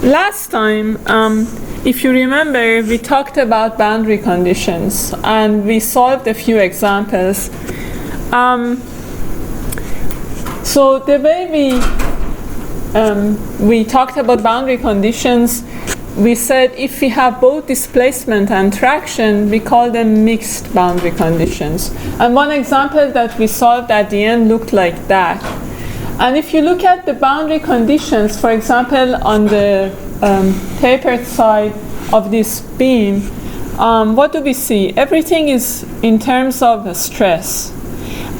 last time, if you remember, we talked about boundary conditions and we solved a few examples. So the way we talked about boundary conditions, we said if we have both displacement and traction, we call them mixed boundary conditions. And one example that we solved at the end looked like that. And if you look at the boundary conditions, for example, on the tapered side of this beam, what do we see? Everything is in terms of stress.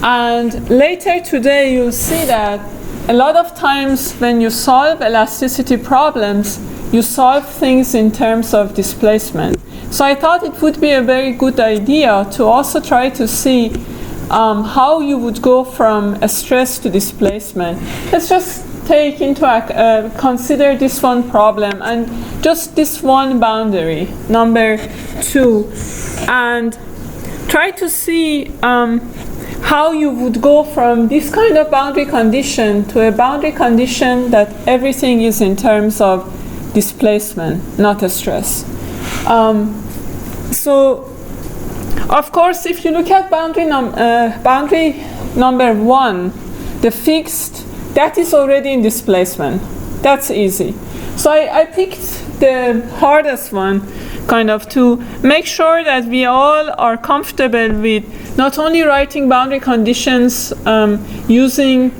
And later today, you'll see that a lot of times when you solve elasticity problems, you solve things in terms of displacement. So I thought it would be a very good idea to also try to see how you would go from a stress to displacement. Let's just take into consider this one problem and just this one boundary, number 2, and try to see how you would go from this kind of boundary condition to a boundary condition that everything is in terms of displacement, not a stress. So, of course, if you look at boundary number 1, the fixed, that is already in displacement. That's easy. So I picked the hardest one, kind of, to make sure that we all are comfortable with not only writing boundary conditions using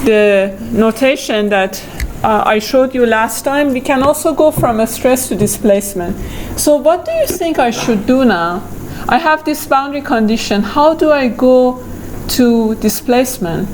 the notation that I showed you last time, we can also go from a stress to displacement. So what do you think I should do now? I have this boundary condition. How do I go to displacement?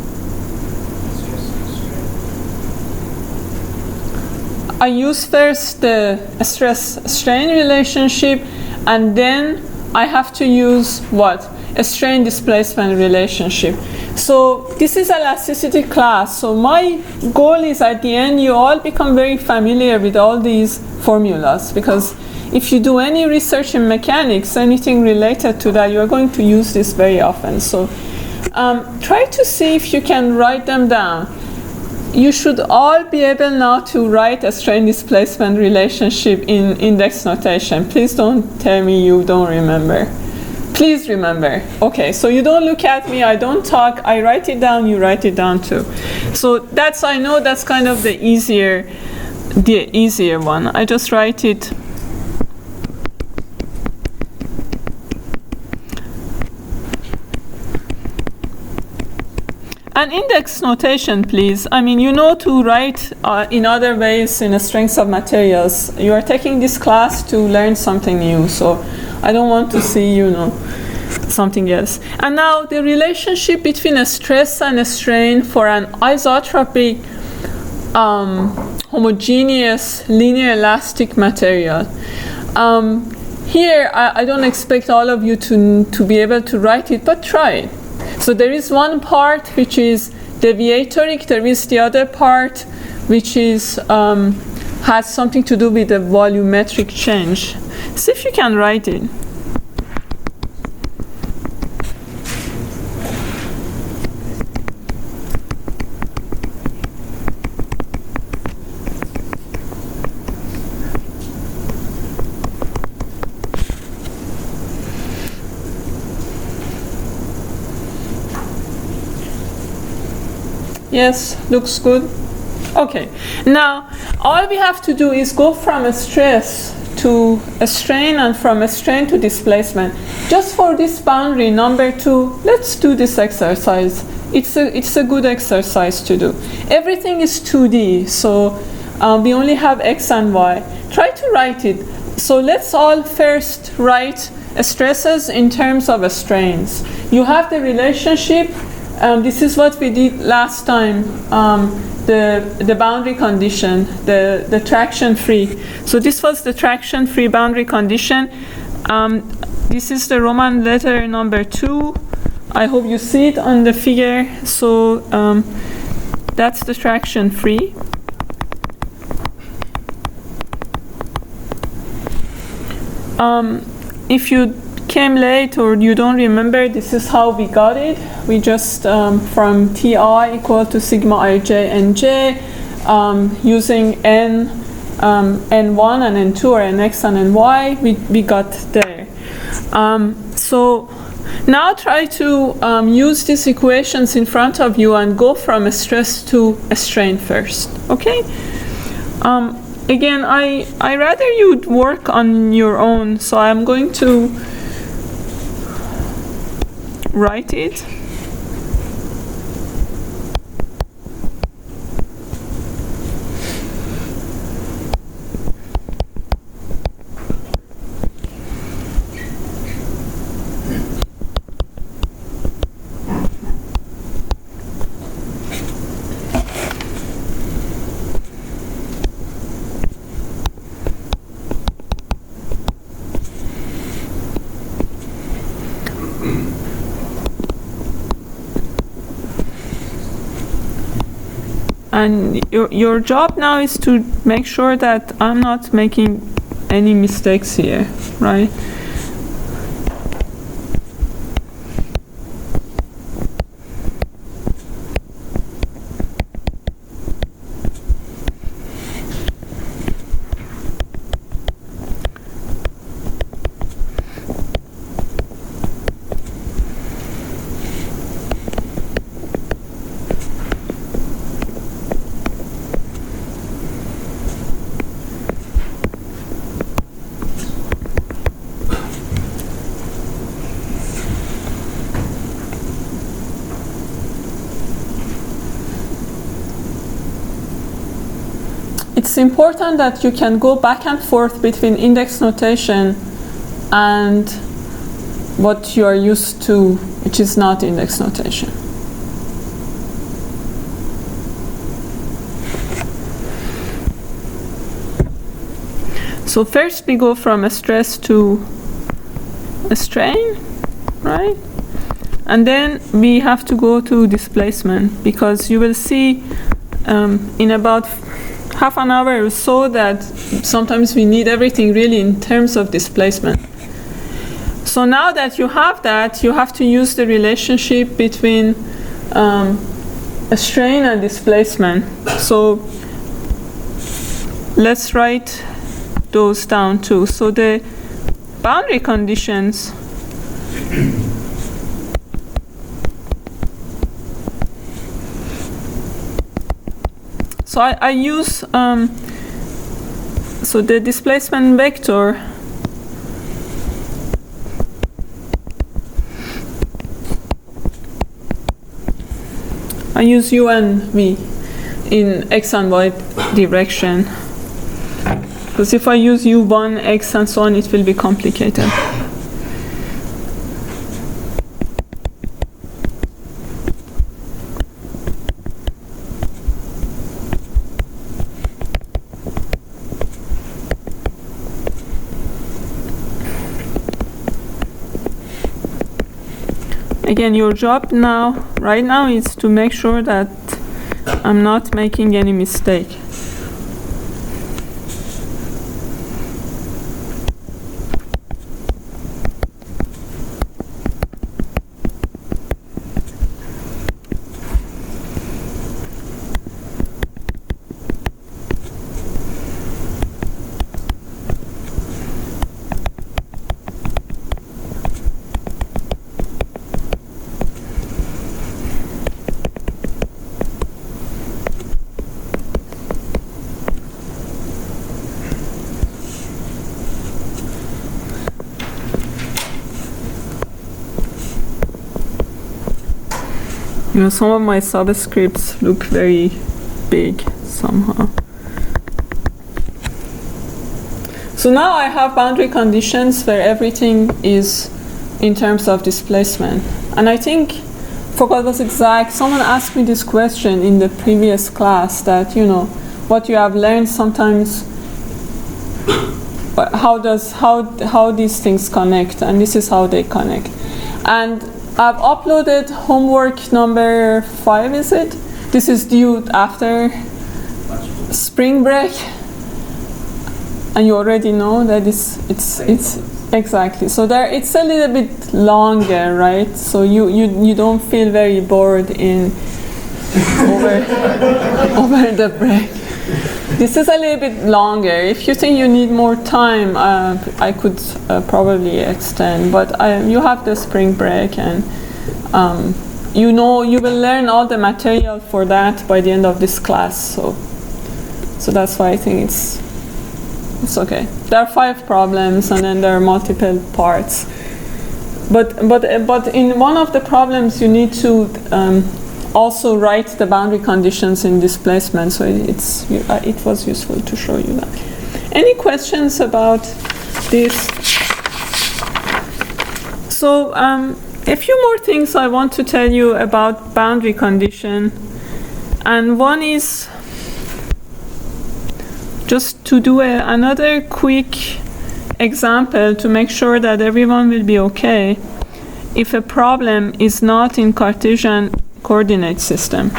I use first the stress-strain relationship, and then I have to use what? A strain-displacement relationship. So this is elasticity class. So my goal is at the end you all become very familiar with all these formulas, because if you do any research in mechanics, anything related to that, you are going to use this very often. So try to see if you can write them down. You should all be able now to write a strain displacement relationship in index notation. Please don't tell me you don't remember. Please remember. Okay, so you don't look at me, I don't talk, I write it down, you write it down too. So that's, I know that's kind of the easier one. I just write it. An index notation, please. I mean, you know to write in other ways in a strengths of materials. You are taking this class to learn something new, so I don't want to see, something else. And now the relationship between a stress and a strain for an isotropic homogeneous linear elastic material. Here, I don't expect all of you to be able to write it, but try it. So there is one part which is deviatoric, there is the other part which is has something to do with the volumetric change. See if you can write it. Yes, looks good. Okay, now all we have to do is go from a stress to a strain and from a strain to displacement. Just for this boundary number 2, let's do this exercise. It's a good exercise to do. Everything is 2D, so we only have x and y. Try to write it. So let's all first write stresses in terms of strains. You have the relationship. This is what we did last time, the boundary condition, the traction-free. So this was the traction-free boundary condition. This is the Roman letter number 2. I hope you see it on the figure. So that's the traction-free. If you came late or you don't remember, this is how we got it. We just from Ti equal to sigma ij and j, using n n1 and n2 or nx and ny, we got there. So now try to use these equations in front of you and go from a stress to a strain first, okay? Again, I rather you'd work on your own, so I'm going to write it. And your job now is to make sure that I'm not making any mistakes here, right? It's important that you can go back and forth between index notation and what you are used to, which is not index notation. So first we go from a stress to a strain, right? And then we have to go to displacement, because you will see in about half an hour or so that sometimes we need everything really in terms of displacement. So now that you have that, you have to use the relationship between a strain and displacement. So let's write those down too. So the boundary conditions so I use so the displacement vector I use u and v in x and y direction, because if I use u1, x and so on, it will be complicated. Again, your job now, right now, is to make sure that I'm not making any mistake. You know, some of my subscripts look very big somehow. So now I have boundary conditions where everything is in terms of displacement. And I think, forgot was exact, someone asked me this question in the previous class that, you know, what you have learned sometimes, but how these things connect, and this is how they connect. And I've uploaded homework number 5, is it? This is due after spring break, and you already know that it's exactly. So there, it's a little bit longer, right? So you don't feel very bored in over the break. This is a little bit longer. If you think you need more time, I could probably extend, but you have the spring break, and you will learn all the material for that by the end of this class, so that's why I think it's okay. There are 5 problems, and then there are multiple parts. But in one of the problems, you need to also write the boundary conditions in displacement. So it was useful to show you that. Any questions about this? So a few more things I want to tell you about boundary condition, and one is just to do another quick example to make sure that everyone will be okay if a problem is not in Cartesian coordinate system.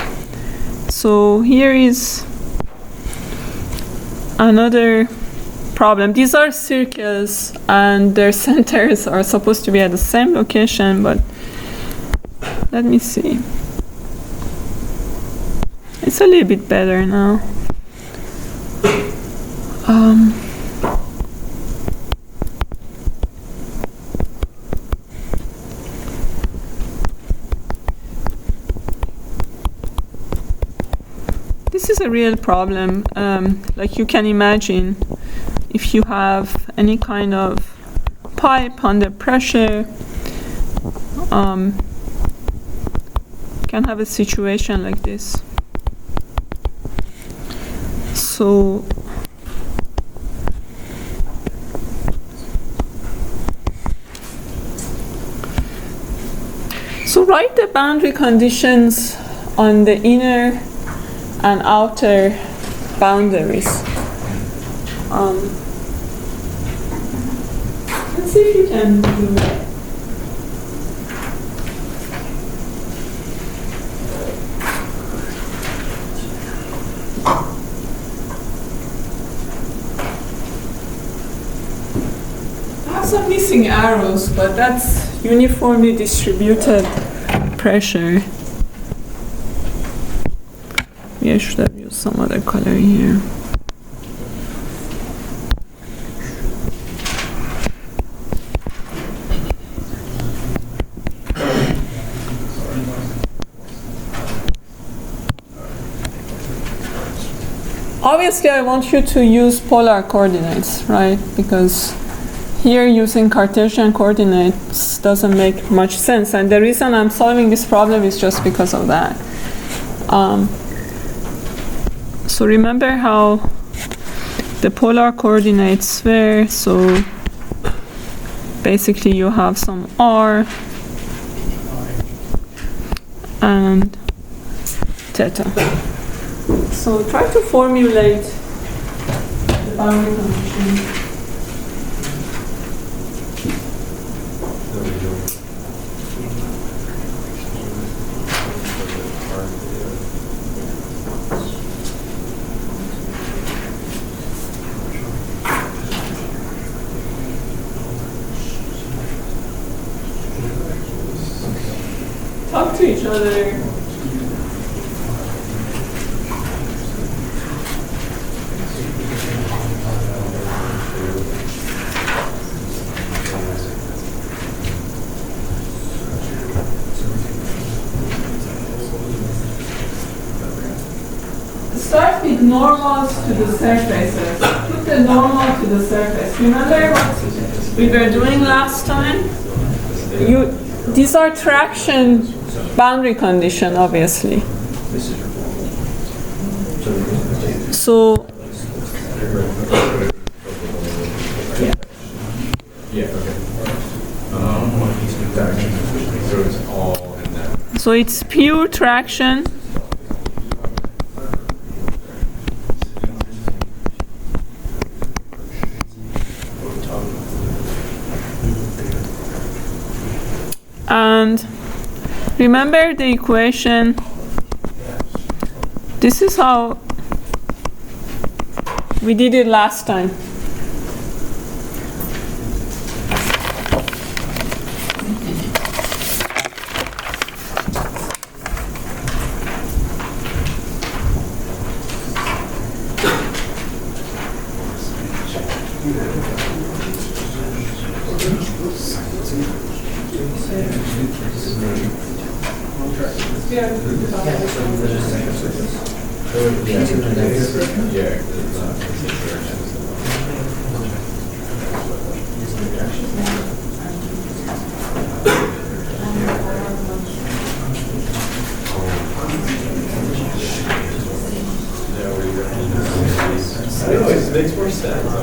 So here is another problem. These are circles and their centers are supposed to be at the same location, but let me see. It's a little bit better now. This is a real problem. Like you can imagine, if you have any kind of pipe under pressure, can have a situation like this. So write the boundary conditions on the inner and outer boundaries. Let's see if you can do that. I have some missing arrows, but that's uniformly distributed pressure. I should have used some other color here. Obviously, I want you to use polar coordinates, right? Because here using Cartesian coordinates doesn't make much sense. And the reason I'm solving this problem is just because of that. So remember how the polar coordinates were. So basically you have some r and theta. So try to formulate the boundary condition. Talk to each other. Start with normals to the surfaces. Put the normal to the surface. Remember what we were doing last time? These are traction boundary condition, obviously. So so it's pure traction. And remember the equation. This is how we did it last time. It makes more sense.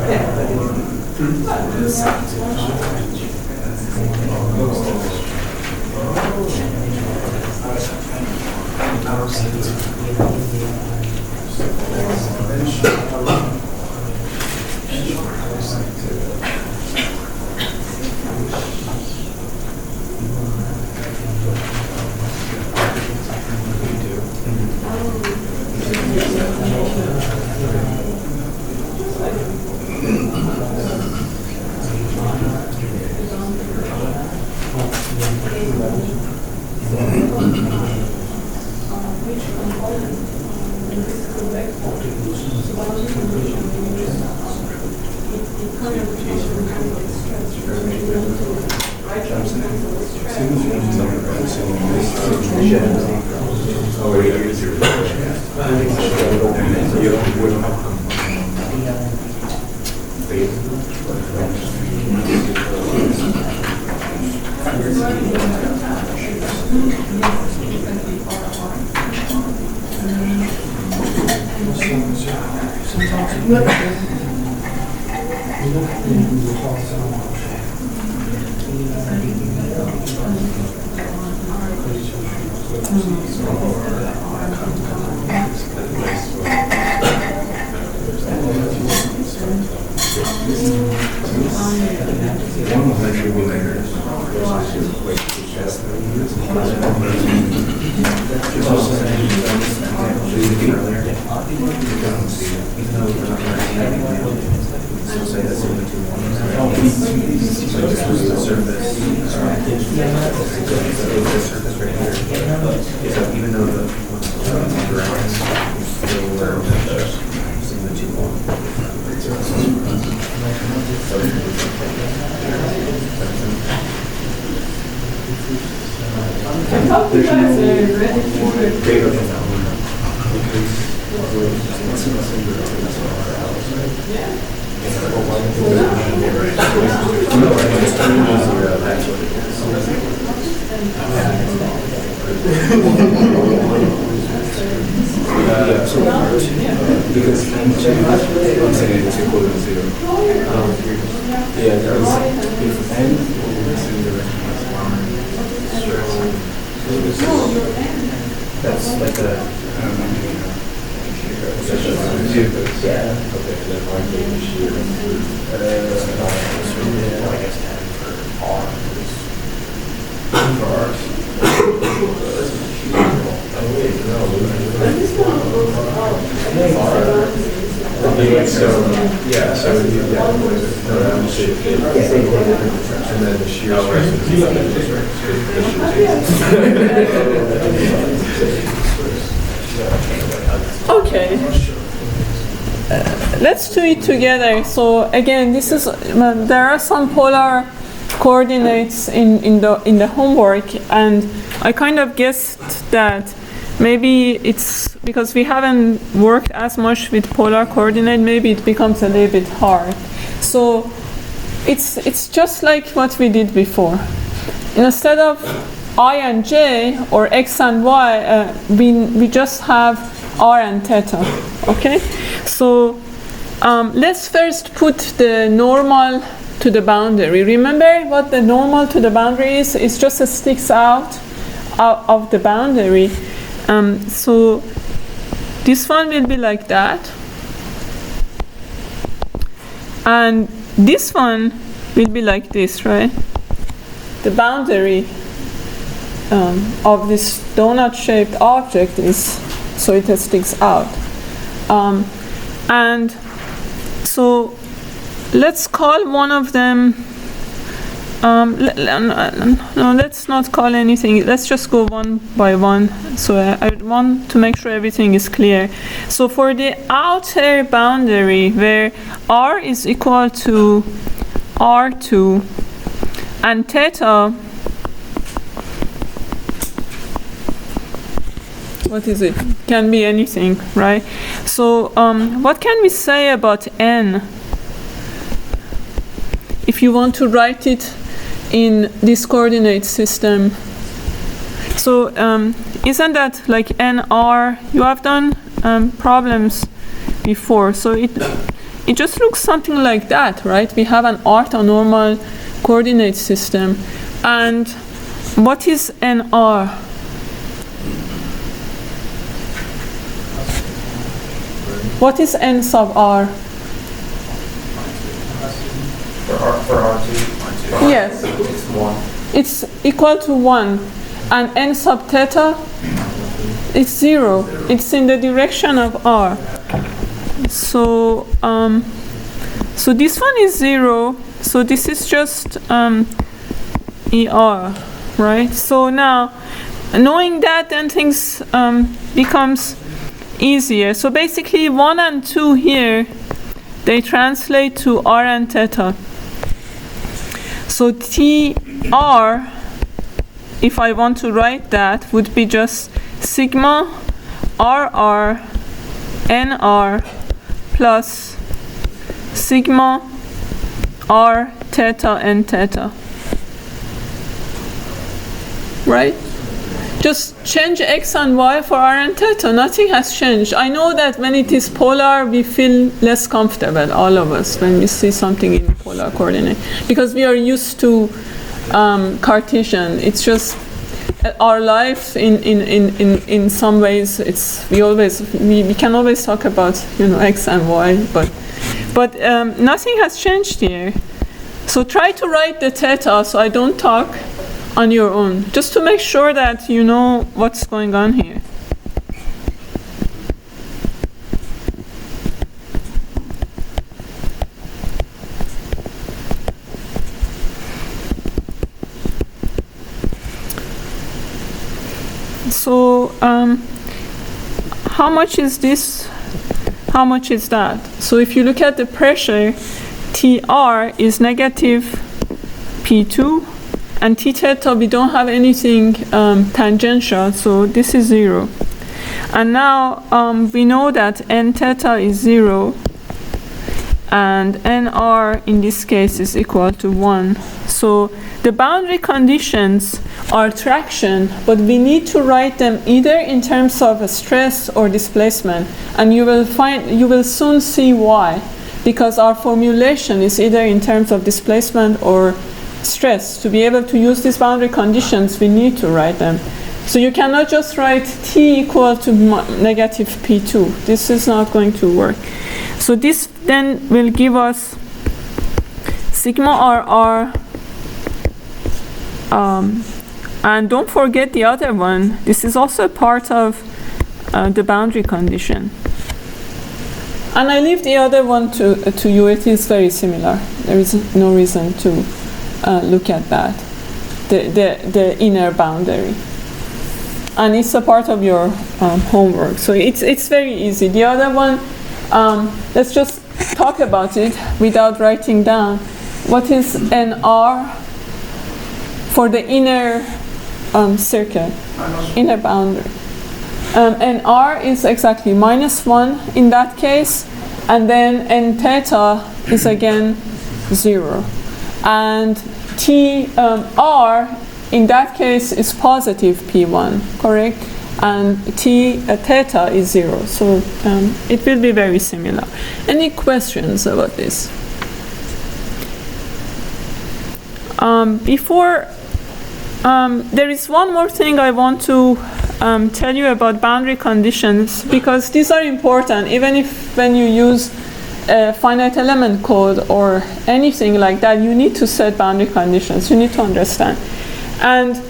Okay. Let's do it together. So again, this is there are some polar coordinates in the homework, and I kind of guessed that maybe it's because we haven't worked as much with polar coordinate, maybe it becomes a little bit hard. So it's just like what we did before. Instead of I and j or x and y, we just have r and theta. Okay, so let's first put the normal to the boundary. Remember what the normal to the boundary is? It just sticks out of the boundary. So this one will be like that, and this one will be like this, right? The boundary of this donut-shaped object is so it sticks out, and so let's call one of them No, let's not call anything. Let's just go one by one. So I want to make sure everything is clear. So for the outer boundary where r is equal to r2 and theta, what is it? Can be anything, right? So what can we say about n if you want to write it in this coordinate system? So isn't that like nr? You have done problems before, so it just looks something like that, right? We have an orthonormal coordinate system, and what is nr? What is n sub r? For R2? Yes. It's 1. It's equal to 1. And n sub theta, it's 0. It's in the direction of r. So, so this one is 0. So this is just ER, right? So now, knowing that, then things becomes easier. So basically 1 and 2 here, they translate to r and theta. So TR, if I want to write that, would be just sigma RR NR plus sigma R theta N theta. Right? Just change x and y for r and theta. Nothing has changed. I know that when it is polar, we feel less comfortable, all of us, when we see something in polar coordinate, because we are used to Cartesian. It's just our life in some ways. We can always talk about x and y, but nothing has changed here. So try to write the theta so I don't talk on your own, just to make sure that you know what's going on here. So how much is this? How much is that? So if you look at the pressure, TR is negative P2, and T theta, we don't have anything tangential, so this is 0. And now we know that N theta is 0, and NR in this case is equal to 1. So the boundary conditions are traction, but we need to write them either in terms of a stress or displacement, and you will soon see why, because our formulation is either in terms of displacement or stress. To be able to use these boundary conditions, we need to write them. So you cannot just write T equal to negative P2. This is not going to work. So this then will give us sigma RR, and don't forget the other one. This is also part of the boundary condition. And I leave the other one to you. It is very similar. There is no reason to look at that, the inner boundary. And it's a part of your homework. So it's very easy. The other one, let's just talk about it without writing down. What is NR for the inner circle, inner boundary? NR is exactly -1 in that case, and then N theta is again 0. And R in that case is positive P1, correct? And T theta is 0. So it will be very similar. Any questions about this? There is one more thing I want to tell you about boundary conditions, because these are important. Even if when you use finite element code or anything like that, you need to set boundary conditions. You need to understand. And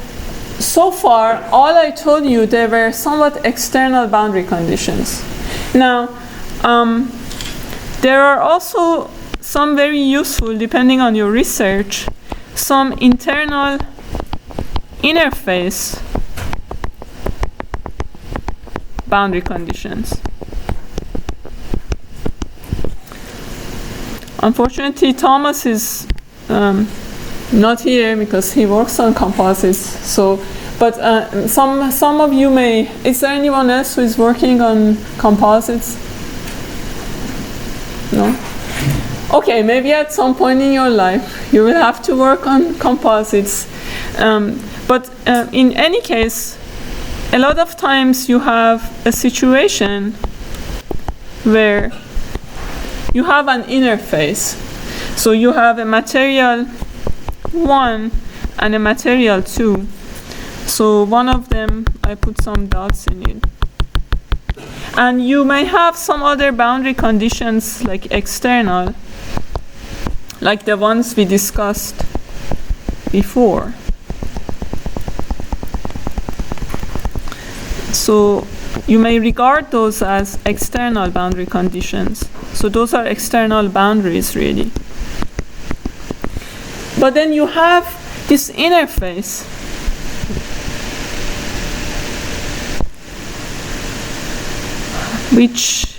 so far, all I told you, they were somewhat external boundary conditions. Now, there are also some very useful, depending on your research, some internal interface boundary conditions. Unfortunately, Thomas is not here because he works on composites. So, but some of you may. Is there anyone else who is working on composites? No? Okay, maybe at some point in your life you will have to work on composites. But in any case, a lot of times you have a situation where you have an interface. So you have a material 1 and a material 2. So one of them, I put some dots in it. And you may have some other boundary conditions like external, like the ones we discussed before. So you may regard those as external boundary conditions. So those are external boundaries, really. But then you have this interface which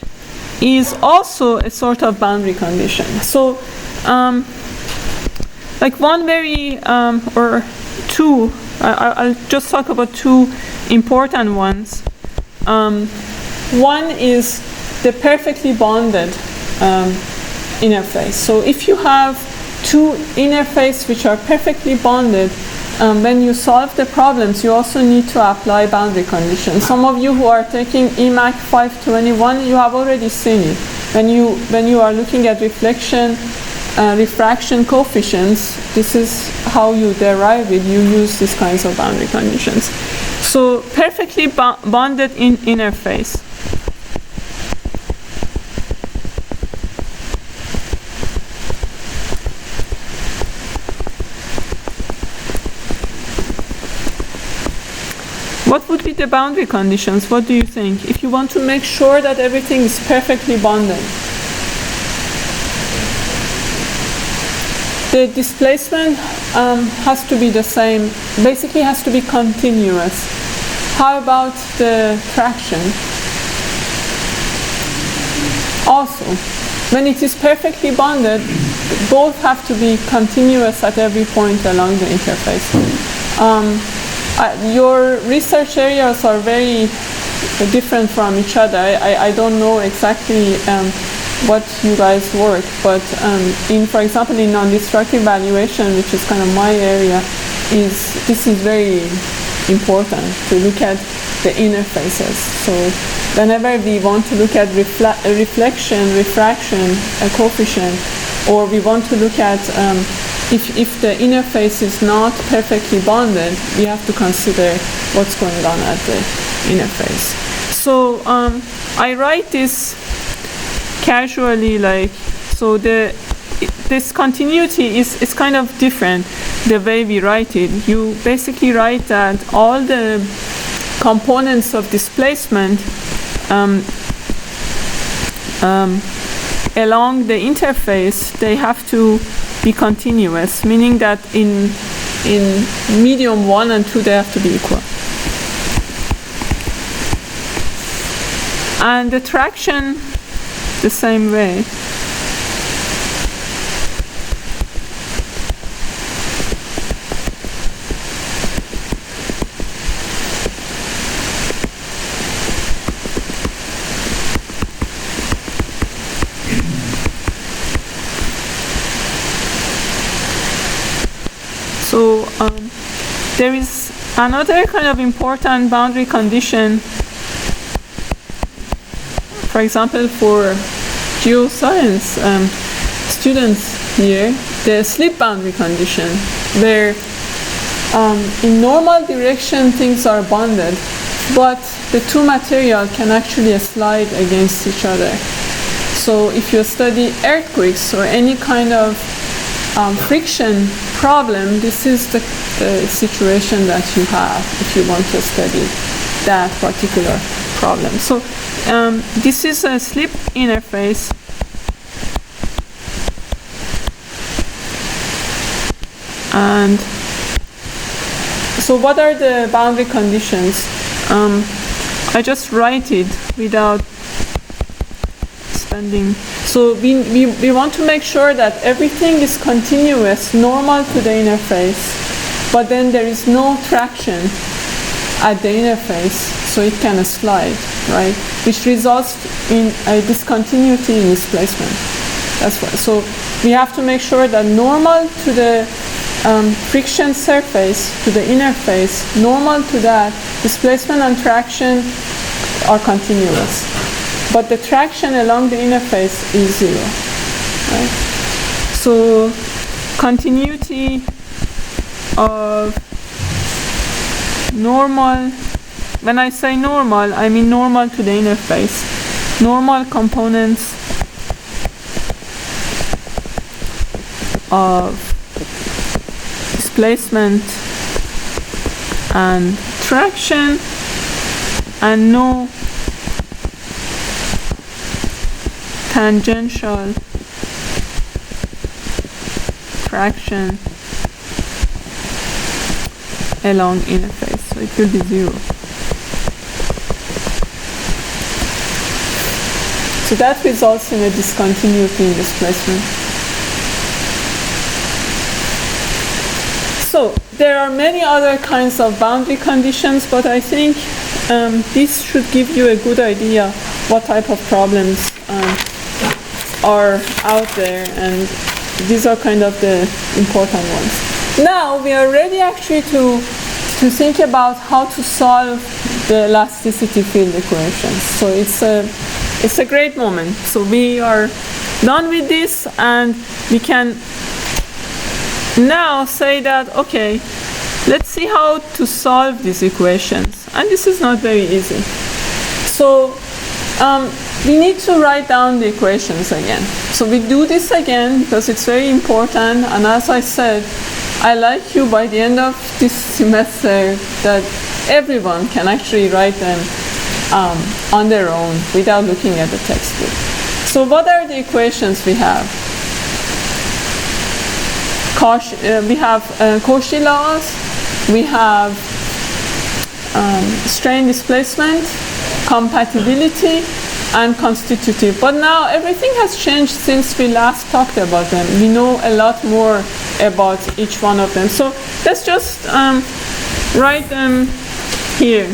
is also a sort of boundary condition. So like one very or two, I'll just talk about two important ones. One is the perfectly bonded interface. So if you have two interfaces which are perfectly bonded, when you solve the problems, you also need to apply boundary conditions. Some of you who are taking EMAC 521, you have already seen it. When you are looking at reflection, refraction coefficients, this is how you derive it. You use these kinds of boundary conditions. So perfectly bonded interface. What would be the boundary conditions? What do you think? If you want to make sure that everything is perfectly bonded. The displacement has to be the same, basically has to be continuous. How about the traction? Also, when it is perfectly bonded, both have to be continuous at every point along the interface. Your research areas are very different from each other. I don't know exactly what you guys work, but for example, in non-destructive valuation, which is kind of my area, this is very important to look at the interfaces. So whenever we want to look at reflection, refraction, a coefficient, or we want to look at if the interface is not perfectly bonded, we have to consider what's going on at the interface. So I write this casually, like, so this continuity is kind of different the way we write it. You basically write that all the components of displacement along the interface, they have to be continuous, meaning that in medium 1 and 2 they have to be equal. And the traction the same way. So there is another kind of important boundary condition. For example, for geoscience students here, the slip boundary condition, where in normal direction things are bonded, but the two materials can actually slide against each other. So if you study earthquakes or any kind of friction problem, this is the situation that you have if you want to study that particular problem. So this is a slip interface. And so what are the boundary conditions? I just write it without spending. So we want to make sure that everything is continuous, normal to the interface, but then there is no traction at the interface, so it can slide, right? Which results in a discontinuity in displacement. That's why. So we have to make sure that normal to the friction surface, to the interface, normal to that, displacement and traction are continuous. But the traction along the interface is zero, right? So continuity of normal, when I say normal, I mean normal to the interface. Normal components of displacement and traction, and no tangential traction along interface, so it will be zero. So that results in a discontinuity in displacement. So there are many other kinds of boundary conditions, but I think this should give you a good idea what type of problems are out there, and these are kind of the important ones. Now we are ready actually to think about how to solve the elasticity field equations. So it's a great moment. So we are done with this, and we can now say that, okay, let's see how to solve these equations. And this is not very easy. So we need to write down the equations again. So we do this again because it's very important. And as I said, I like you by the end of this semester that everyone can actually write them on their own without looking at the textbook. So what are the equations we have? We have Cauchy laws, we have strain displacement, compatibility, and constitutive. But now everything has changed since we last talked about them. We know a lot more about each one of them. So let's just write them here.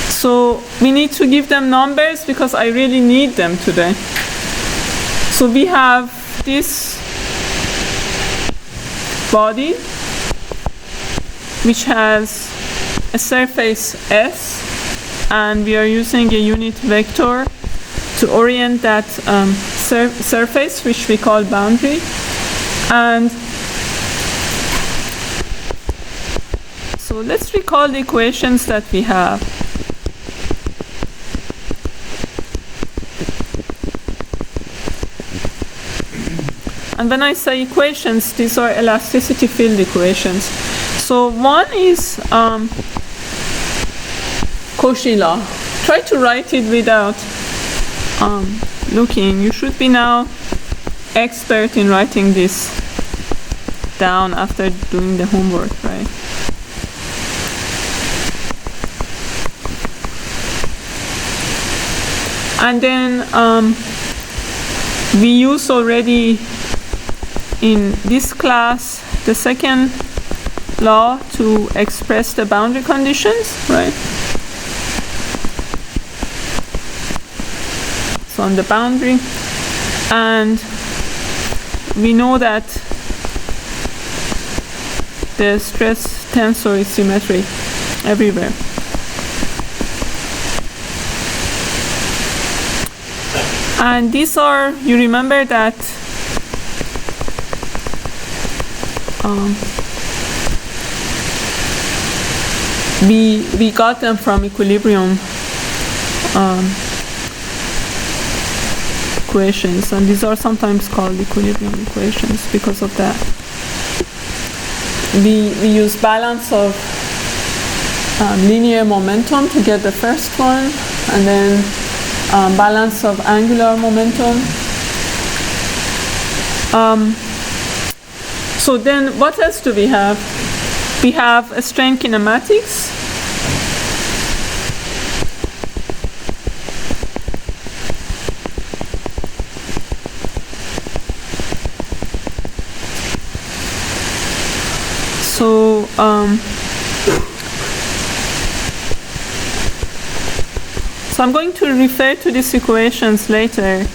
So we need to give them numbers because I really need them today. So we have this body which has a surface S, and we are using a unit vector to orient that surface, which we call boundary. And so let's recall the equations that we have. And when I say equations, these are elasticity field equations. So one is Cauchy law. Try to write it without looking. You should be now expert in writing this down after doing the homework, right? And then we use already in this class the second law to express the boundary conditions, right? So on the boundary, and we know that the stress tensor is symmetric everywhere. And these are, you remember that we got them from equilibrium equations, and these are sometimes called equilibrium equations because of that. We use balance of linear momentum to get the first one, and then balance of angular momentum. So then what else do we have? We have strain kinematics. So I'm going to refer to these equations later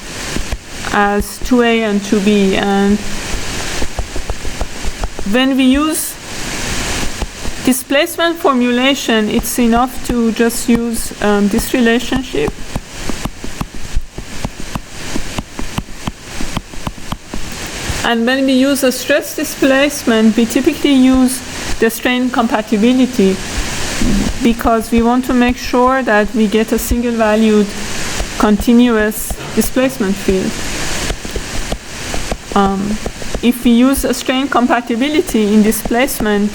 as 2a and 2b, and when we use displacement formulation, it's enough to just use this relationship. And when we use a stress displacement, we typically use the strain compatibility because we want to make sure that we get a single valued continuous displacement field. If we use a strain compatibility in displacement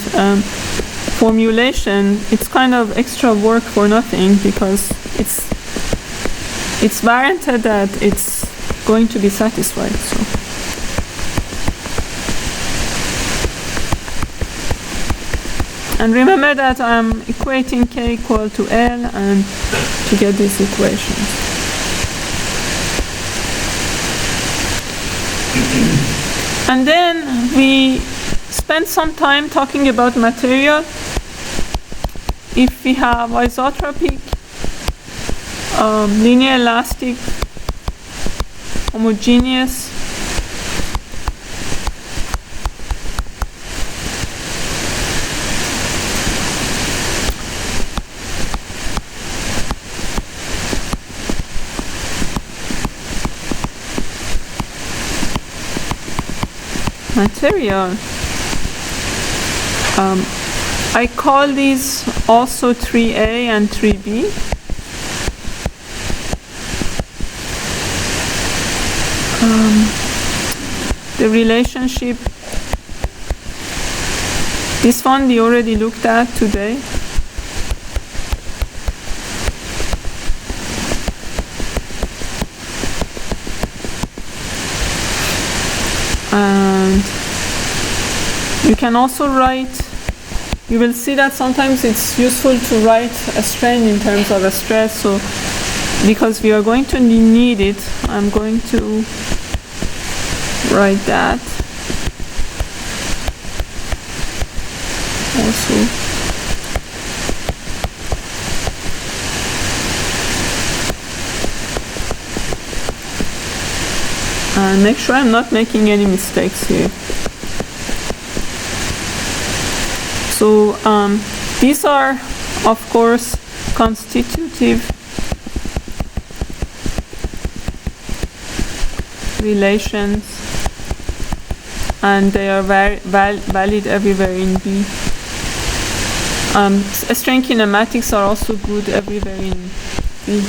formulation, it's kind of extra work for nothing because it's warranted that it's going to be satisfied. So. And remember that I'm equating k equal to L and to get these equations. And then we spend some time talking about material. If we have isotropic, linear elastic, homogeneous, material. I call these also 3A and 3B. The relationship, this one we already looked at today. And you can also write, you will see that sometimes it's useful to write a strain in terms of a stress. So because we are going to need it, I'm going to write that also. And make sure I'm not making any mistakes here. So these are, of course, constitutive relations, and they are valid everywhere in B. Strain kinematics are also good everywhere in B.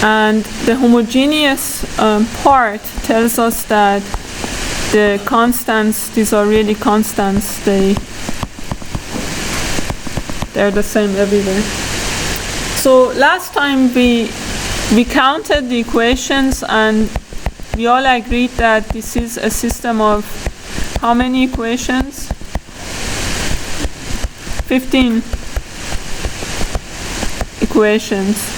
And the homogeneous part tells us that the constants, these are really constants, they're the same everywhere. So last time we counted the equations and we all agreed that this is a system of how many equations? 15 equations.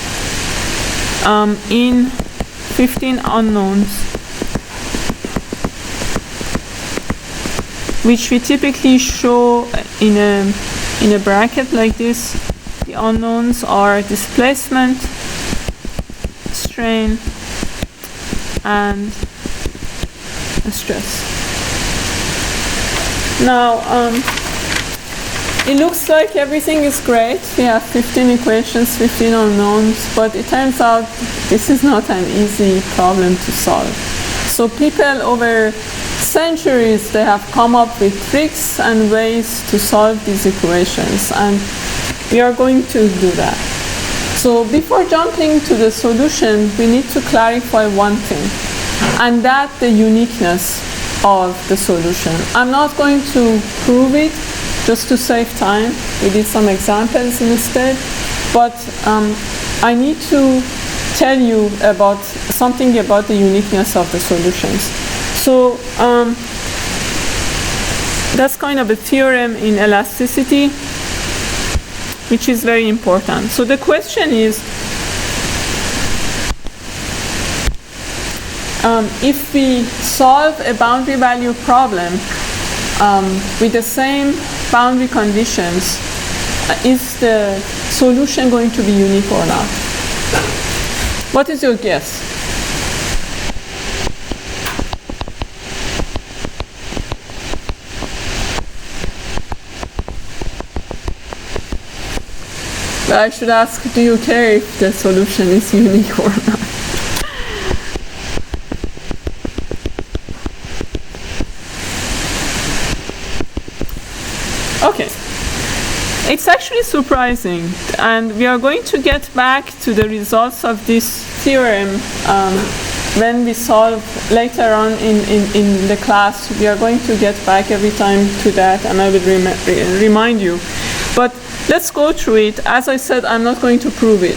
In 15 unknowns, which we typically show in a bracket like this. The unknowns are displacement, strain, and stress. Now, it looks like everything is great. We have 15 equations, 15 unknowns, but it turns out this is not an easy problem to solve. So people over centuries, they have come up with tricks and ways to solve these equations, and we are going to do that. So before jumping to the solution, we need to clarify one thing, and that the uniqueness of the solution. I'm not going to prove it, just to save time. We did some examples instead, but I need to tell you about something about the uniqueness of the solutions. So that's kind of a theorem in elasticity, which is very important. So the question is, if we solve a boundary value problem with the same boundary conditions, is the solution going to be unique or not? What is your guess? But I should ask, do you care if the solution is unique or not? Okay. It's actually surprising, and we are going to get back to the results of this theorem when we solve later on in the class. We are going to get back every time to that, and I will remind you. But let's go through it. As I said, I'm not going to prove it.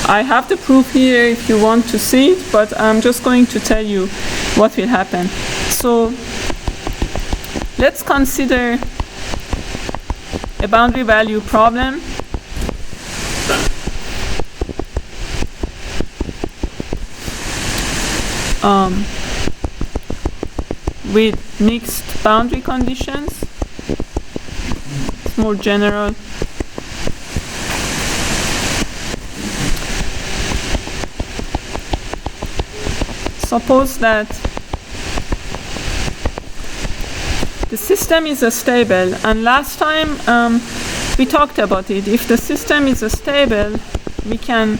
I have the proof here if you want to see it, but I'm just going to tell you what will happen. So let's consider a boundary value problem with mixed boundary conditions. It's more general. Suppose that the system is stable, and last time we talked about it. If the system is stable, we can,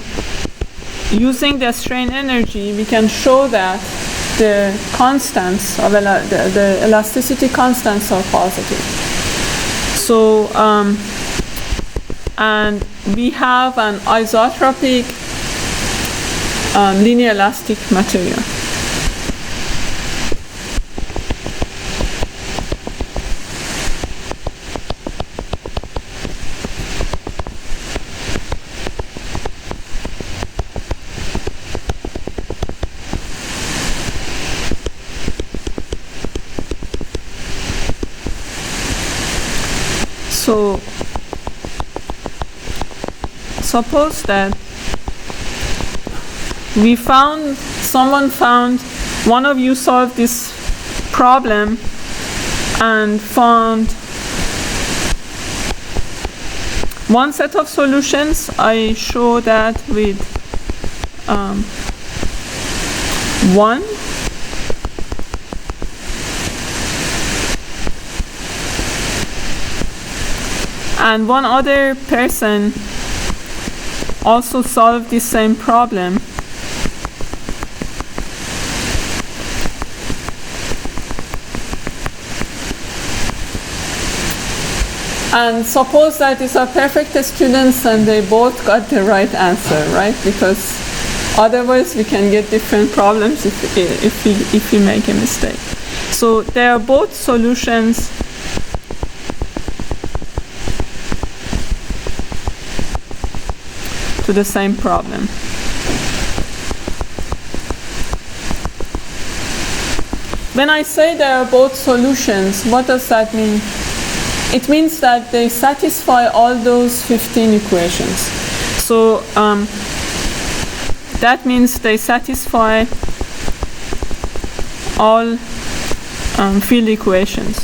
using the strain energy, we can show that the constants of the elasticity constants are positive. So, and we have an isotropic linear elastic material. So suppose that someone found, one of you solved this problem and found one set of solutions. I show that with 1. And one other person also solved the same problem. And suppose that these are perfect students and they both got the right answer, right? Because otherwise we can get different problems if we make a mistake. So there are both solutions to the same problem. When I say there are both solutions, what does that mean? It means that they satisfy all those 15 equations. So that means they satisfy all field equations.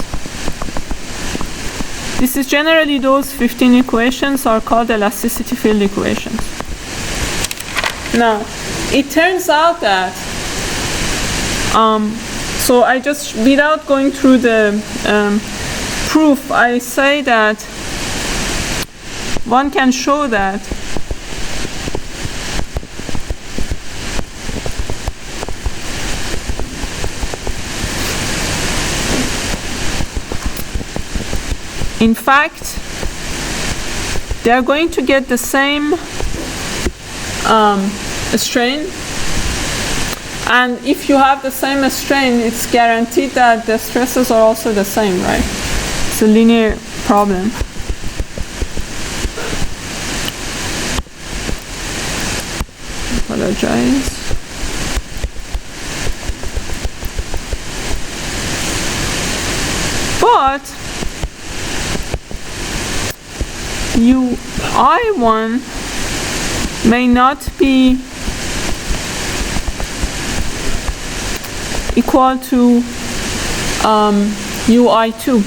This is generally, those 15 equations are called elasticity field equations. Now, it turns out that, so I just, without going through the proof, I say that one can show that in fact, they are going to get the same strain. And if you have the same strain, it's guaranteed that the stresses are also the same, right? It's a linear problem. apologize. But I1 may not be equal to UI2.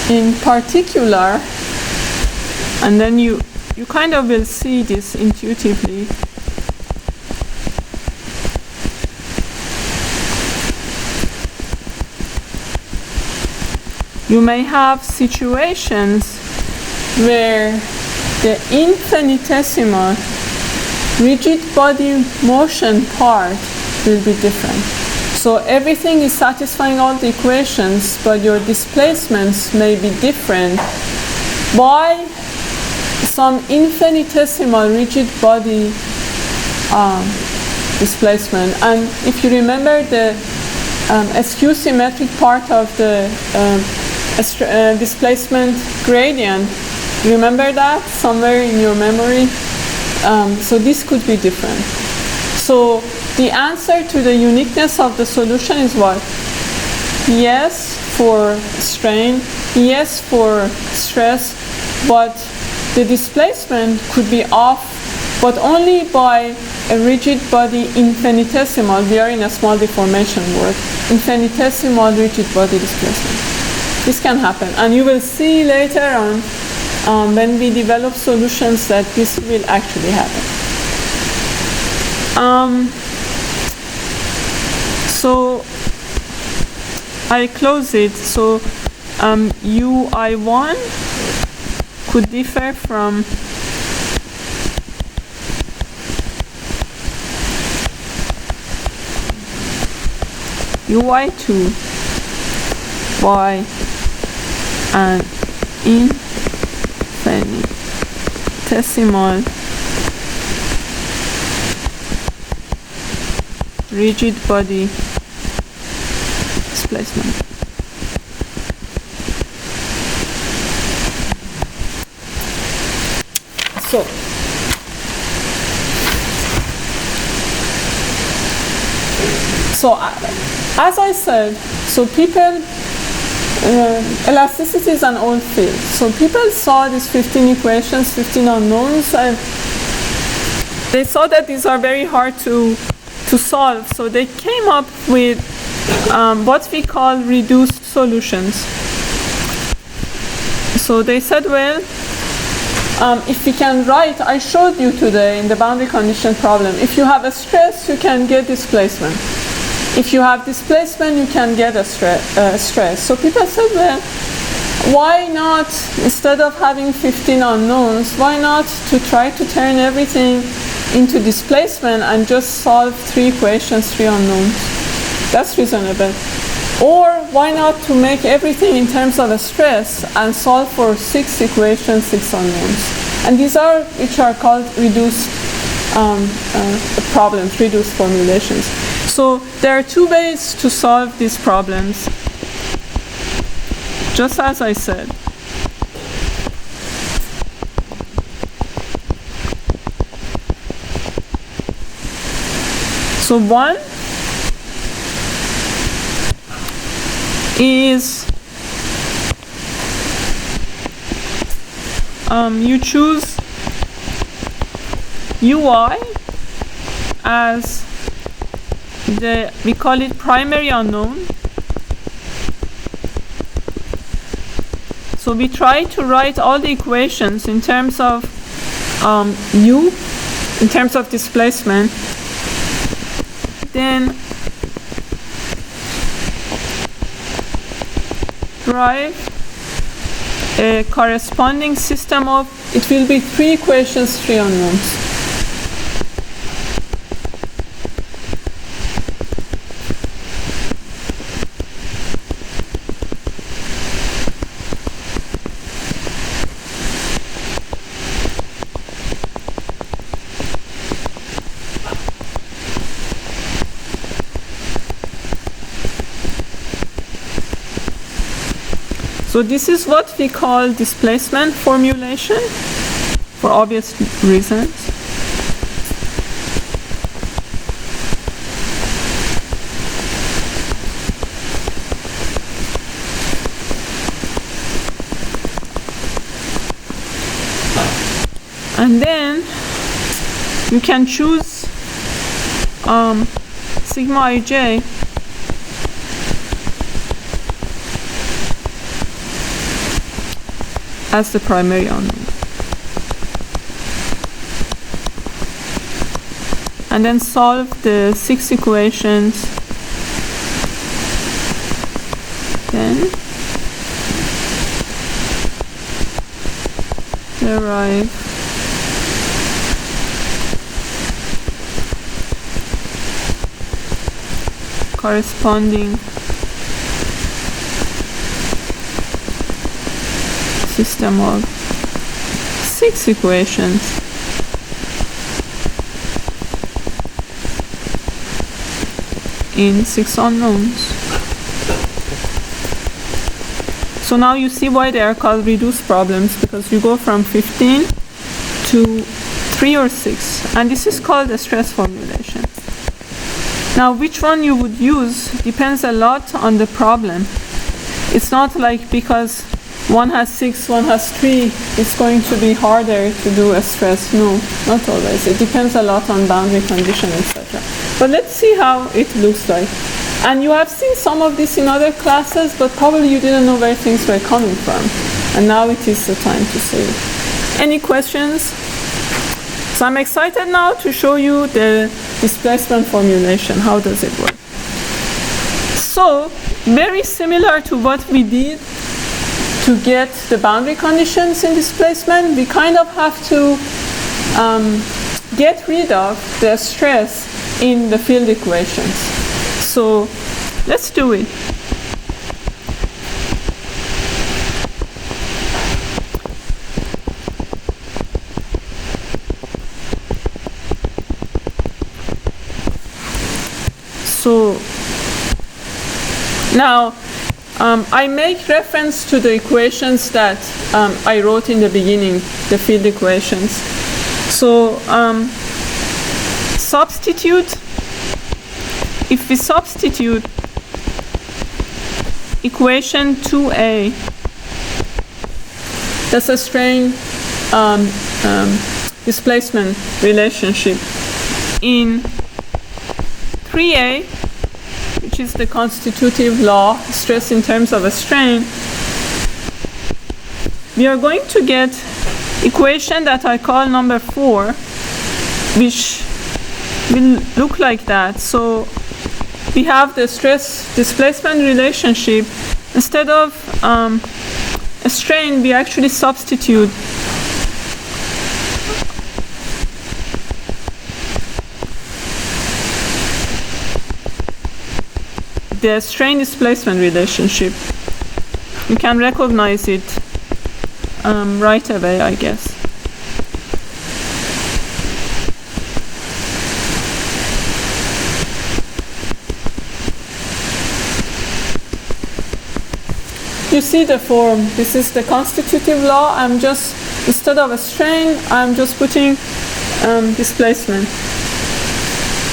In particular, and then you kind of will see this intuitively. You may have situations where the infinitesimal rigid body motion part will be different. So everything is satisfying all the equations, but your displacements may be different by some infinitesimal rigid body displacement. And if you remember the skew symmetric part of the displacement gradient, remember that somewhere in your memory? So this could be different. So the answer to the uniqueness of the solution is what? Yes for strain, yes for stress, but the displacement could be off, but only by a rigid body infinitesimal. We are in a small deformation work. Infinitesimal rigid body displacement. This can happen, and you will see later on when we develop solutions that this will actually happen. So I close it. So UI1 could differ from UI2 by an infinitesimal rigid body displacement. So as I said, so people, elasticity is an old field. So people saw these 15 equations, 15 unknowns, and they saw that these are very hard to solve. So they came up with what we call reduced solutions. So they said, well, if we can write, I showed you today in the boundary condition problem, if you have a stress, you can get displacement. If you have displacement, you can get a stress. So people said, well, why not, instead of having 15 unknowns, why not to try to turn everything into displacement and just solve 3 equations, 3 unknowns? That's reasonable. Or why not to make everything in terms of a stress and solve for 6 equations, 6 unknowns? And these are, which are called reduced problems, reduced formulations. So there are 2 ways to solve these problems, just as I said. So one is you choose UI as we call it primary unknown. So we try to write all the equations in terms of U, in terms of displacement. Then drive a corresponding system of, it will be 3 equations, 3 unknowns. So this is what we call displacement formulation for obvious reasons. And then you can choose sigma ij as the primary unknown. And then solve the 6 equations. Then derive corresponding system of 6 equations in 6 unknowns. So now you see why they are called reduced problems, because you go from 15 to 3 or 6, and this is called a stress formulation. Now which one you would use depends a lot on the problem. It's not like because one has 6, one has 3, it's going to be harder to do a stress. No, not always. It depends a lot on boundary condition, etc. But let's see how it looks like. And you have seen some of this in other classes, but probably you didn't know where things were coming from. And now it is the time to see it. Any questions? So I'm excited now to show you the displacement formulation. How does it work? So, very similar to what we did to get the boundary conditions in displacement, we kind of have to get rid of the stress in the field equations. So let's do it. So now I make reference to the equations that I wrote in the beginning, the field equations. So if we substitute equation 2a, that's a strain displacement relationship, in 3a, which is the constitutive law, stress in terms of a strain, we are going to get equation that I call number 4, which will look like that. So we have the stress displacement relationship. Instead of a strain, we actually substitute the strain displacement relationship. You can recognize it right away, I guess. You see the form. This is the constitutive law. I'm just, instead of a strain, I'm just putting displacement.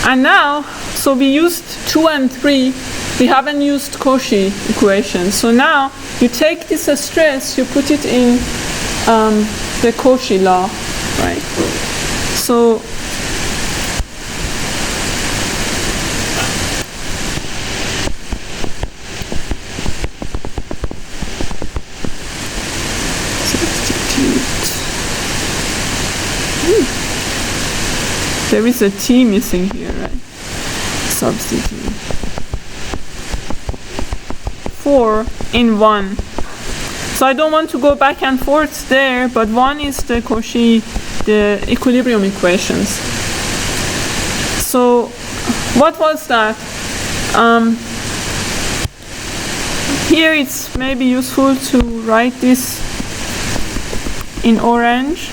And now, so we used 2 and 3. We haven't used Cauchy equation. So now you take this stress, you put it in the Cauchy law, right? So there is a T missing here, right? Substitute 4 in 1. So I don't want to go back and forth there, but 1 is the Cauchy, the equilibrium equations. So what was that? Here it's maybe useful to write this in orange.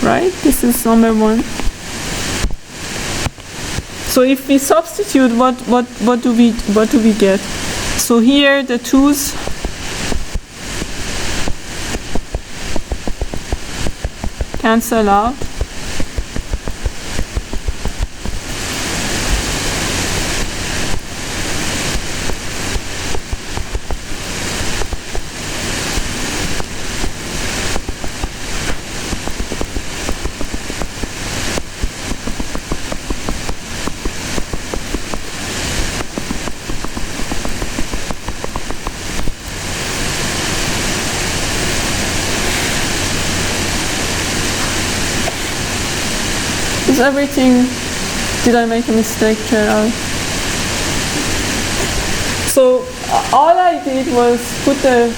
Right? This is number 1. So if we substitute, what do we get? So here the 2's cancel out. Is everything, did I make a mistake, Gerald? So all I did was put the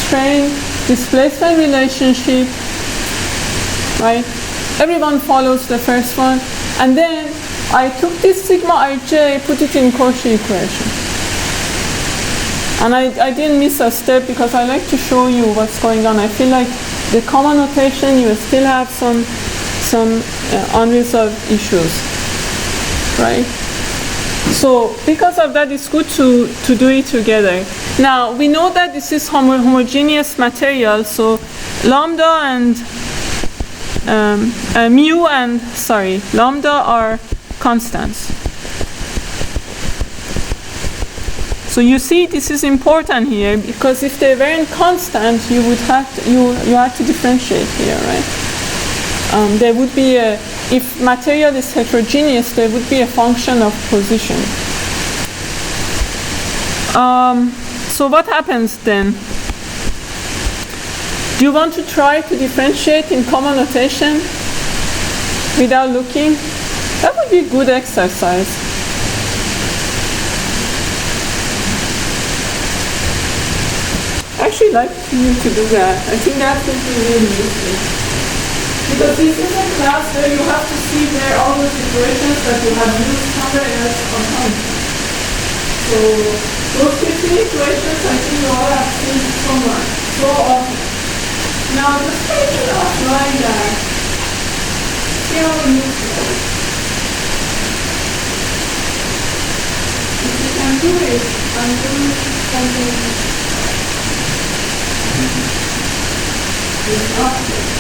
strain displacement relationship, right? Everyone follows the first one. And then I took this sigma ij, put it in Cauchy equation. And I didn't miss a step because I like to show you what's going on. I feel like the common notation, you still have some unresolved issues, right? So because of that, it's good to do it together. Now, we know that this is homogeneous material, so lambda and lambda are constants. So you see, this is important here because if they weren't constant, you would have to, you had to differentiate here, right? There would be if material is heterogeneous, there would be a function of position. So what happens then? Do you want to try to differentiate in common notation without looking? That would be a good exercise. I actually like you to do that. I think that would be really useful. Because this is a class where you have to see where all those equations that you have used somewhere else are coming from. So those 15 equations, I think you all have seen somewhere so often. Now just take it offline that. See how we use it. If you can do it, I'm doing something with objects.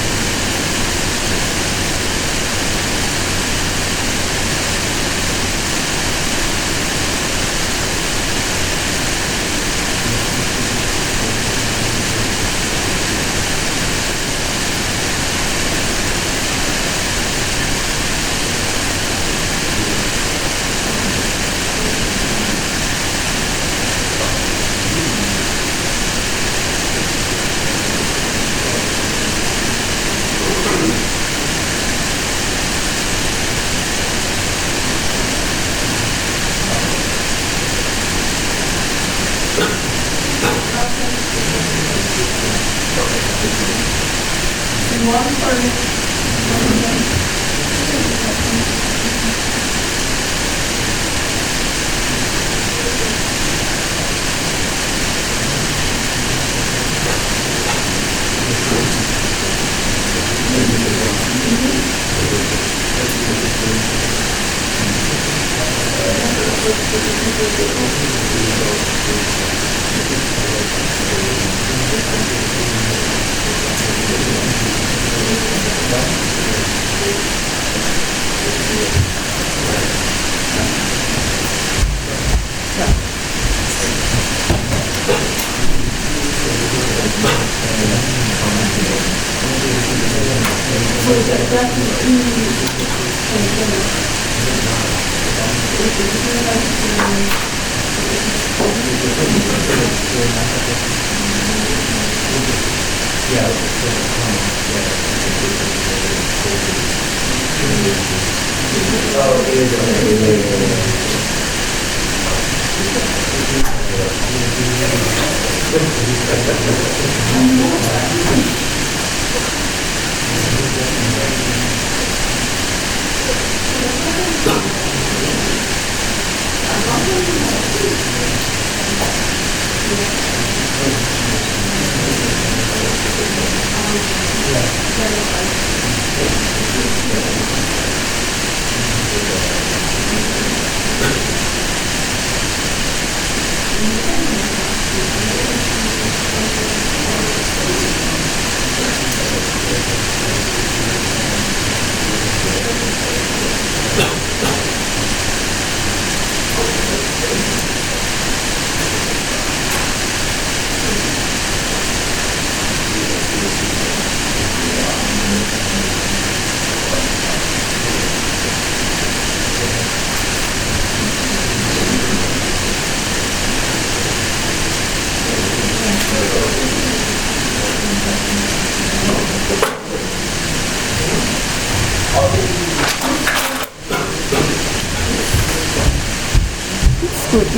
Good.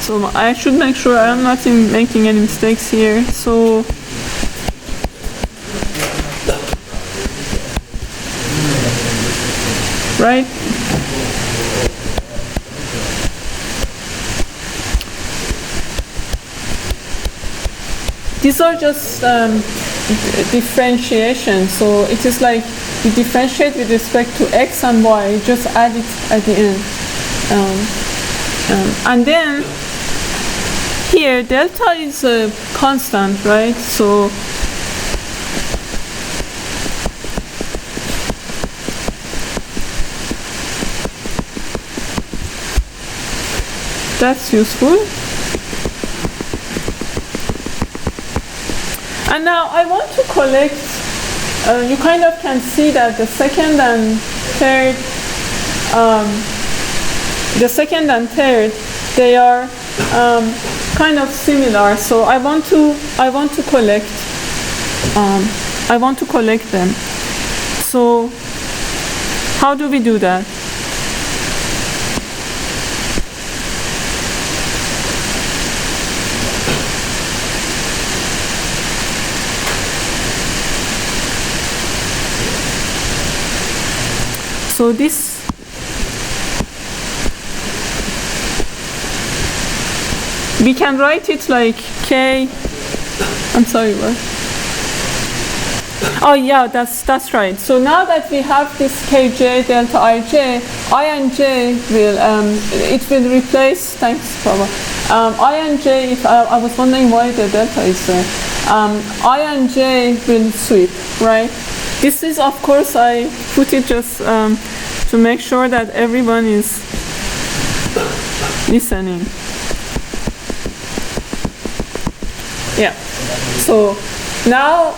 So I should make sure I'm not making any mistakes here. So right? These are just differentiation. So it is like we differentiate with respect to x and y, just add it at the end. And then here delta is a constant, right? So that's useful. And now I want to collect, you kind of can see that the second and third, they are kind of similar. So I want to collect them. So how do we do that? So this we can write it like k. I'm sorry, what? Oh yeah, that's right. So now that we have this kj delta ij, I and j will it will replace. Thanks, Baba. I and j. If I was wondering why the delta is there, I and j will sweep, right? This is, of course, I put it just to make sure that everyone is listening. Yeah. So now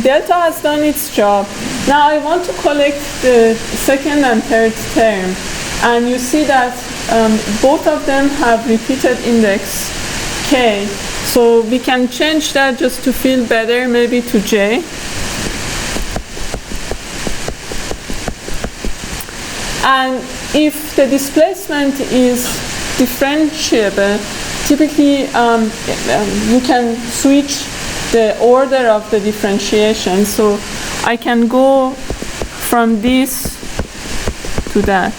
delta has done its job. Now I want to collect the second and third term. And you see that both of them have repeated index k. So we can change that just to feel better, maybe to j. And if the displacement is differentiable, typically you can switch the order of the differentiation. So I can go from this to that.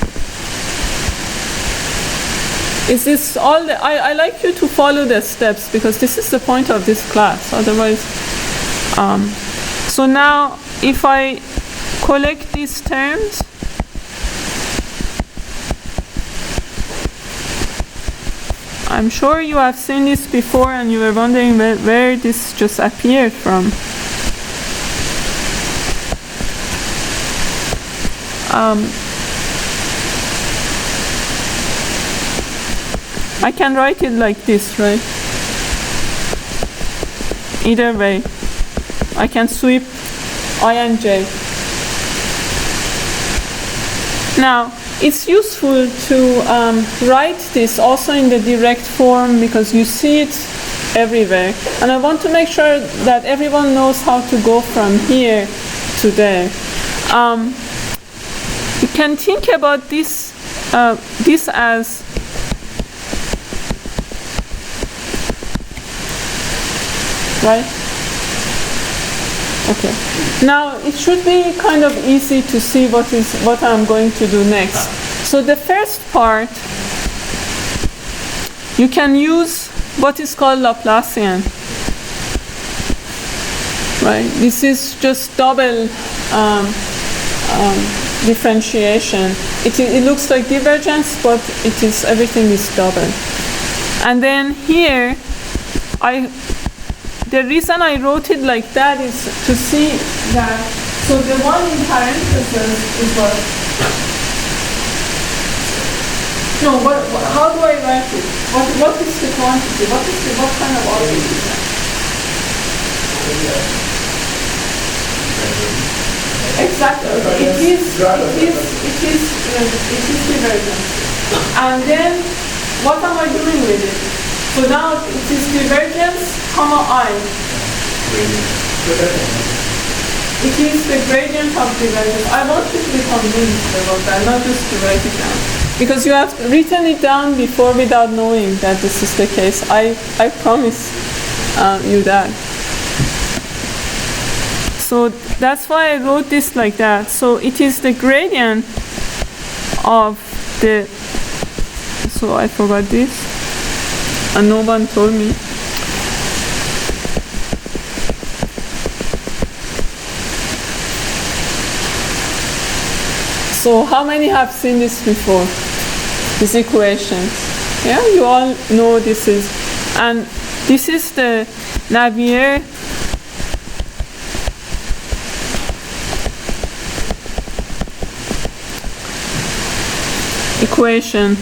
Is this all? I like you to follow the steps because this is the point of this class. Otherwise, so now if I collect these terms, I'm sure you have seen this before and you were wondering where this just appeared from. I can write it like this, right? Either way. I can sweep I and j. Now, it's useful to write this also in the direct form because you see it everywhere. And I want to make sure that everyone knows how to go from here to there. You can think about this as right? Okay. Now it should be kind of easy to see what I'm going to do next. So the first part, you can use what is called Laplacian. Right? This is just double differentiation. It looks like divergence, but everything is double. And then here, the reason I wrote it like that is to see that, so the one in parentheses is what? No, how do I write it? What is the quantity? What kind of object is that? Exactly. It is divergence. And then, what am I doing with it? So now it is divergence, comma I. It is the gradient of divergence. I want you to be convinced about that, not just to write it down. because you have written it down before without knowing that this is the case. I promise you that. So that's why I wrote this like that. So it is the gradient of the, so I forgot this, and no one told me. So how many have seen this before? These equations. Yeah, you all know this is. And this is the Navier equation.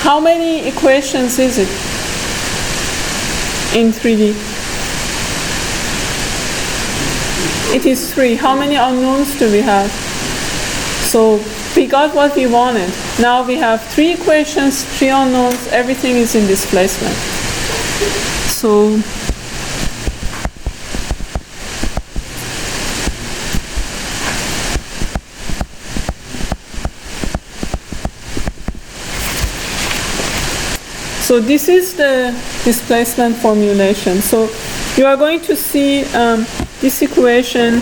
How many equations is it in 3D? It is 3. How many unknowns do we have? So we got what we wanted. Now we have 3 equations, 3 unknowns, everything is in displacement. So this is the displacement formulation. So you are going to see this equation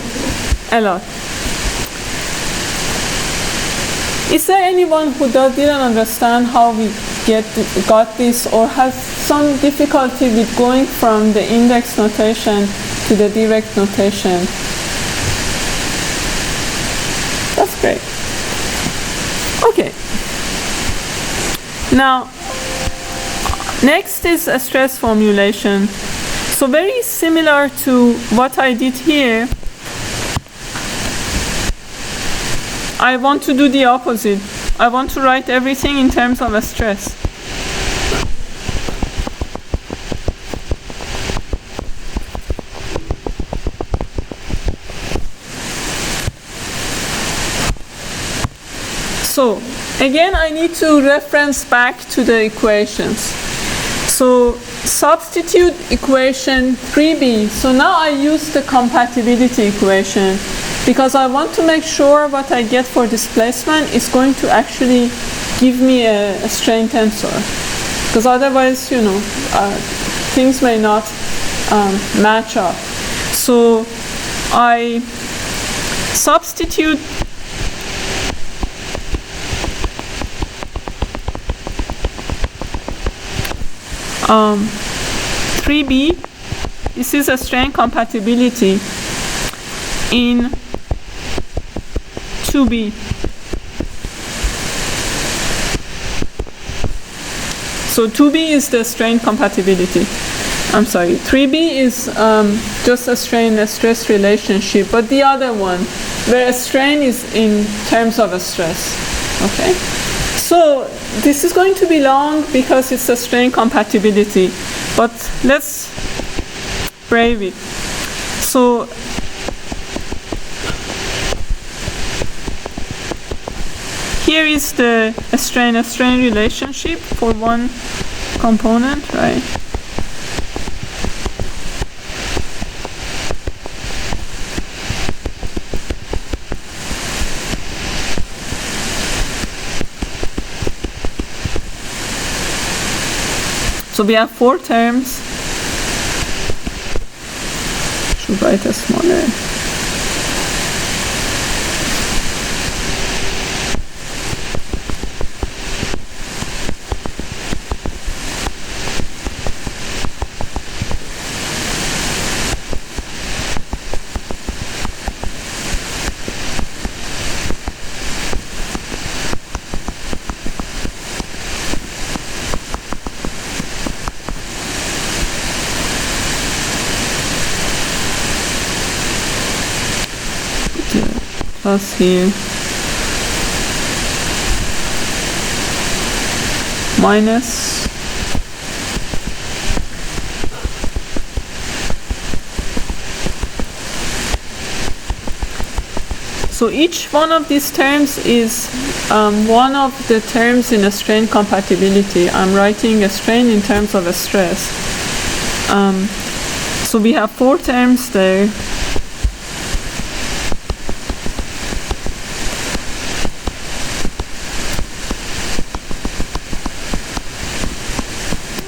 a lot. Is there anyone who didn't understand how we got this, or has some difficulty with going from the index notation to the direct notation? That's great. Okay. Now, next is a stress formulation. So very similar to what I did here, I want to do the opposite. I want to write everything in terms of a stress. So again, I need to reference back to the equations. So substitute equation 3b. So now I use the compatibility equation because I want to make sure what I get for displacement is going to actually give me a strain tensor. Because otherwise, you know, things may not match up. So I substitute um, 3b, this is a strain compatibility, in 2b. So 2b is the strain compatibility. I'm sorry, 3b is just a stress relationship, but the other one, where a strain is in terms of a stress. Okay? So this is going to be long because it's a strain compatibility, but let's brave it. So here is the strain relationship for one component, right? So we have 4 terms. Should write a smaller. Plus here minus so each one of these terms is one of the terms in a strain compatibility. I'm writing a strain in terms of a stress. So we have 4 terms there.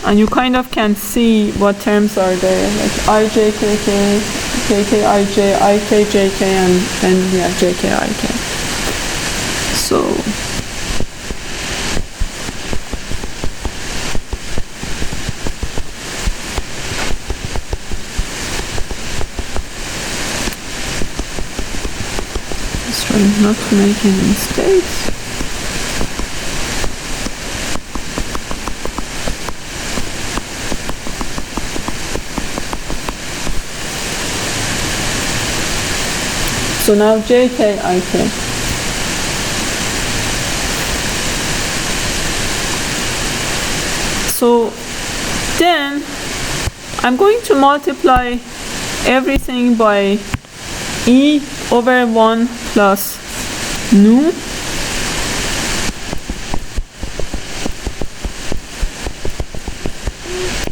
And you kind of can see what terms are there, like ij, kk, kk, ij, ik, jk, and then we have jk, ik. So just trying not to make any mistakes. So now jk, ik. So then I'm going to multiply everything by e over 1 plus nu.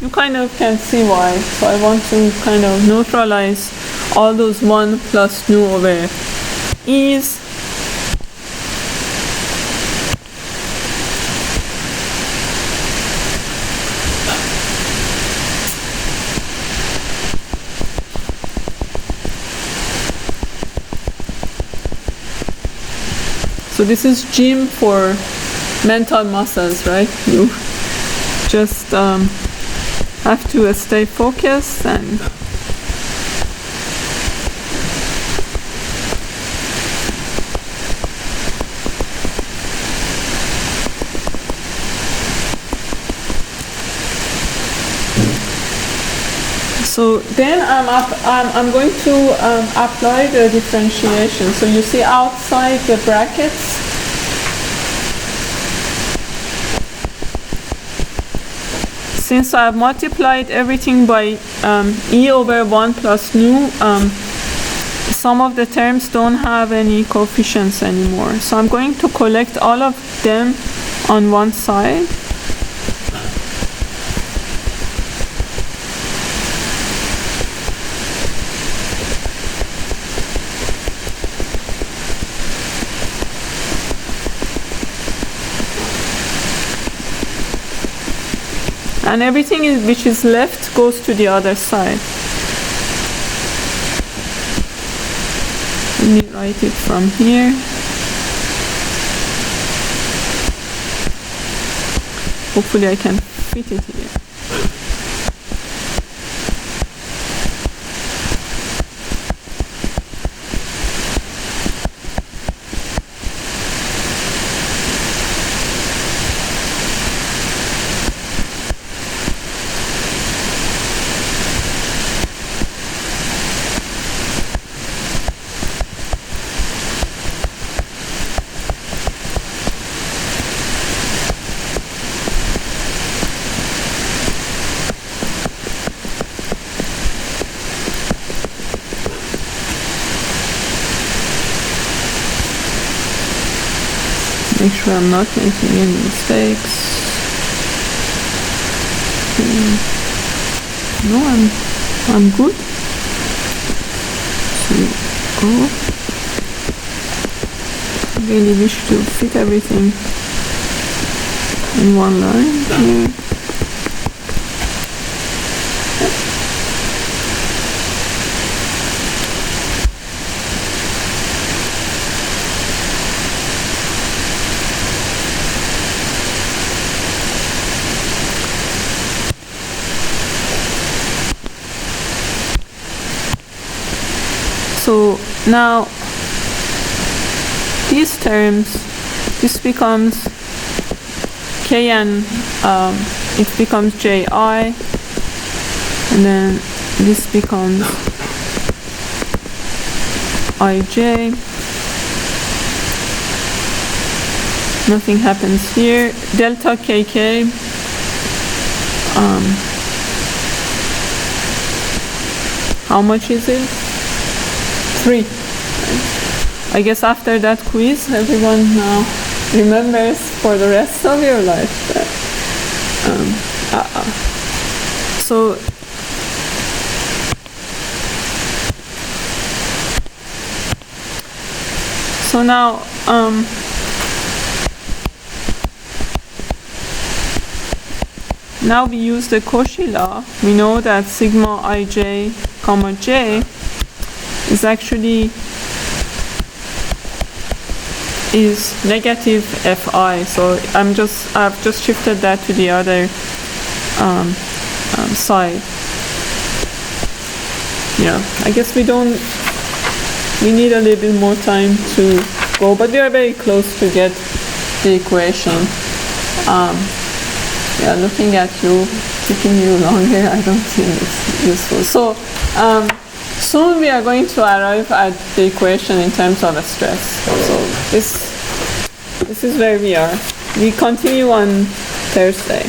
You kind of can see why. So I want to kind of neutralize all those 1 plus nu over e's. So this is gym for mental muscles, right? You just have to stay focused and so then I'm going to apply the differentiation. So you see outside the brackets, since I have multiplied everything by e over 1 plus nu, some of the terms don't have any coefficients anymore. So I'm going to collect all of them on one side. And everything which is left goes to the other side. Let me write it from here. Hopefully I can fit it here. Make sure I'm not making any mistakes. No, I'm good. So go. I really wish to fit everything in one line here. So now these terms, this becomes k and it becomes ji, and then this becomes ij. Nothing happens here. Delta kk, how much is it? 3. I guess after that quiz, everyone now remembers for the rest of your life. So So now, now we use the Cauchy law. We know that sigma ij comma j is actually is negative fi. So I've just shifted that to the other side. Yeah, I guess we need a little bit more time to go, but we are very close to get the equation. Yeah, looking at you, keeping you longer, I don't think it's useful. So soon we are going to arrive at the equation in terms of a stress. So this is where we are. We continue on Thursday.